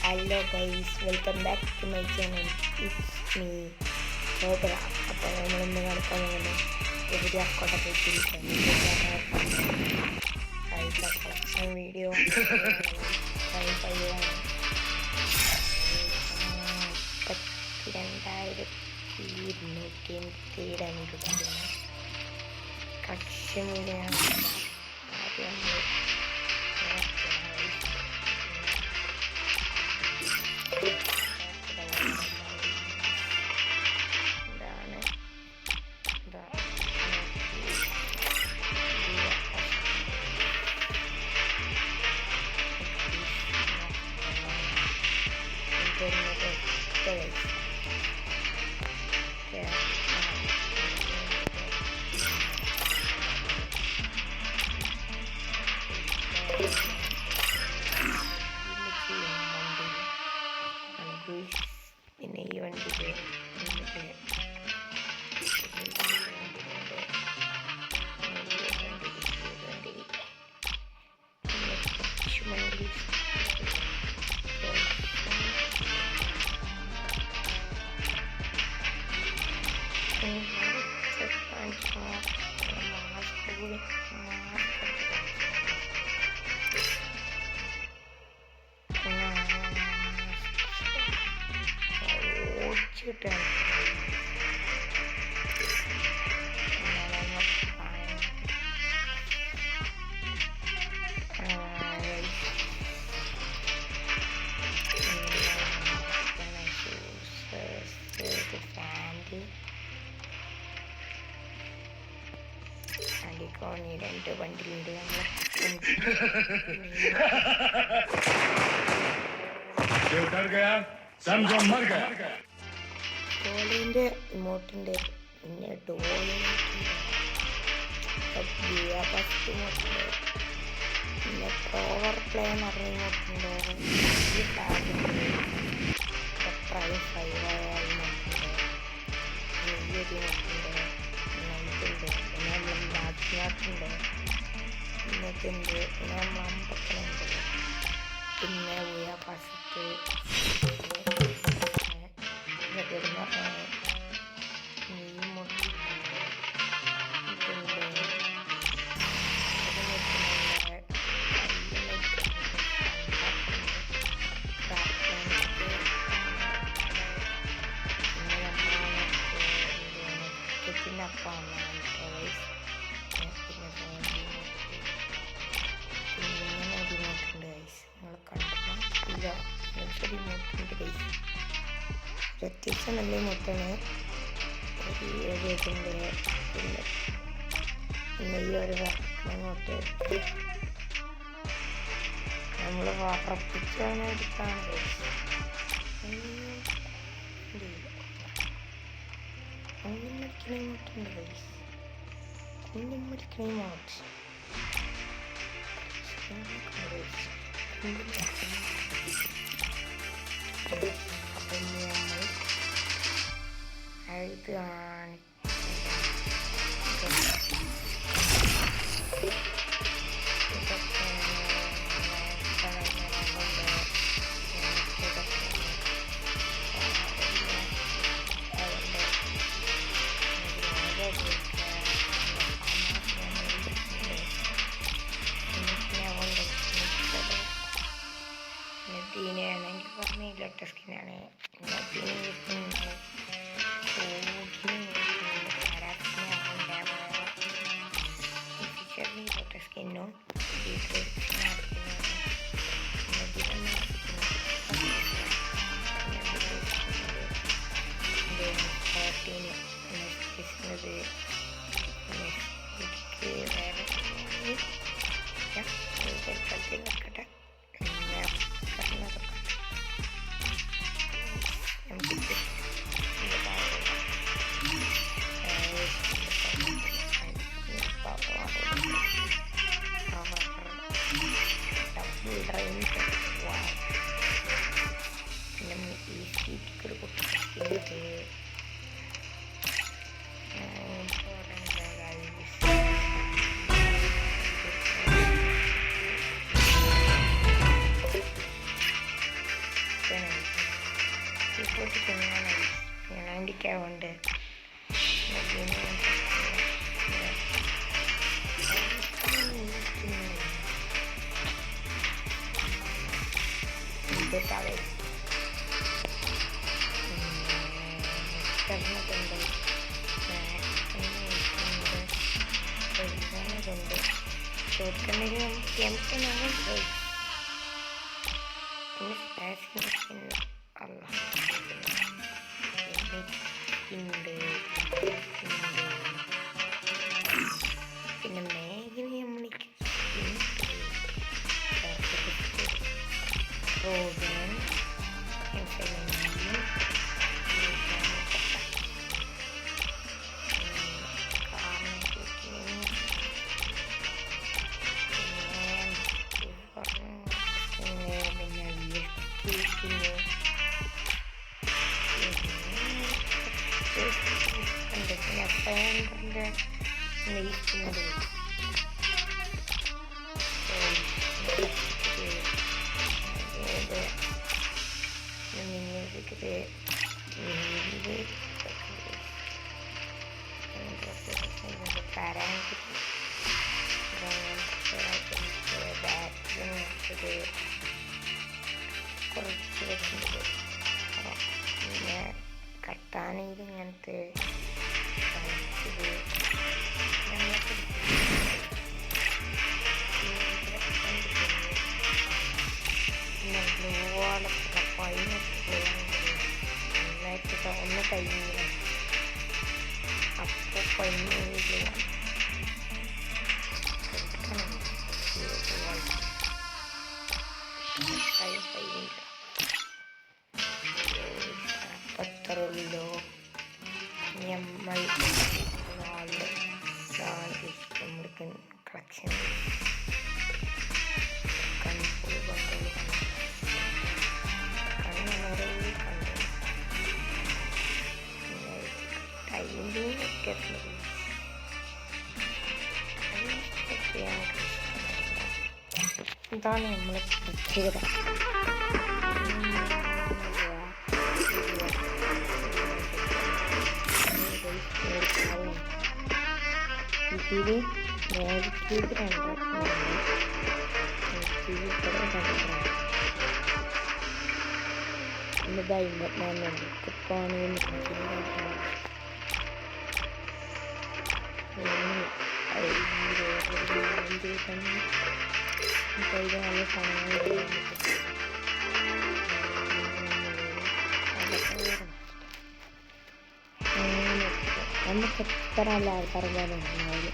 Hello guys, welcome back to my channel. It's me Cobra. അപ്പോൾ നമ്മളിന്ന് കളിക്കാൻ പോകുന്നത് എവിടെ അക്കോട്ടൊക്കെ കളക്ഷൻ വീഡിയോ 32,287 കളക്ഷൻ വീഡിയോ ആണ്. ആദ്യം പിന്നെ ഈ വണ്ടിക്ക് കിട്ടാൻ അടിക്കോണി രണ്ട് വണ്ടിയിലുണ്ട്. ഡോളിൻ്റെ ഇമോട്ടുണ്ട്, പിന്നെ ഫസ്റ്റ് ഇമോട്ടുണ്ട്, പിന്നെ പവർ പ്ലേ എന്ന് പറഞ്ഞ ഇമോട്ടുണ്ട്, ഈ ടാഗുണ്ട്, പ്രൈം 5 ഇമോട്ടുണ്ട്, വലിയൊരു ഇമോട്ടുണ്ട്, നൈറ്റുണ്ട്, പിന്നെ നമ്മൾ ബാക്കിനാട്ടുണ്ട്, പിന്നൊക്കെയുണ്ട്, പിന്നെ നമ്മൾ അമ്പക്കനുണ്ട്, പിന്നെ ഫസ്റ്റ് അത്യാവശ്യം നല്ല മുട്ടാണ്. എഴുതിയിട്ടുണ്ട്. പിന്നെ ഈ ഒരു മുട്ട നമ്മൾ ഉറപ്പിച്ചാണ് എടുത്താണ്. കുഞ്ഞിമ്മരിക്കണ മുട്ടുണ്ട് ഗൈസ്, കുഞ്ഞിമ്മരിക്കണ മുട്ട അപ്പം നമ്മൾ എഴുതുകയാണ്. ദീനയാണെങ്കിൽ പറഞ്ഞ ഇലക്ട്ര സ്കിന്നാണ്. സ്കിന്നോ വെക്കട്ടെ. ഞാൻ വേണ്ടിക്കാവുണ്ട് പിന്നെ മേഘന നമ്മളിക്ക് റോബൻ കുറച്ച് വെച്ചിട്ടുണ്ട്. പിന്നെ കട്ടാണെങ്കിൽ ഇങ്ങനത്തെ ഒന്ന് കഴിഞ്ഞില്ല അപ്പോൾ കഴിഞ്ഞില്ല പത്തറുള്ളൂ നമ്മൾ നാല് കളക്ഷൻ കൺഫുൾ കൊണ്ടുള്ള കണ്ണുറേ കണ്ടു ടൈമിലൊക്കെ ഇതാണ് നമ്മളെ പ്രത്യേകത. ഇതിൽ നെഗറ്റീവ് 2 ഇതാ 24 കുപ്പാണ് നല്ല സാധനങ്ങൾ നമുക്ക് എത്ര നല്ല ആൾക്കാർ പോലും നമ്മളവിടെ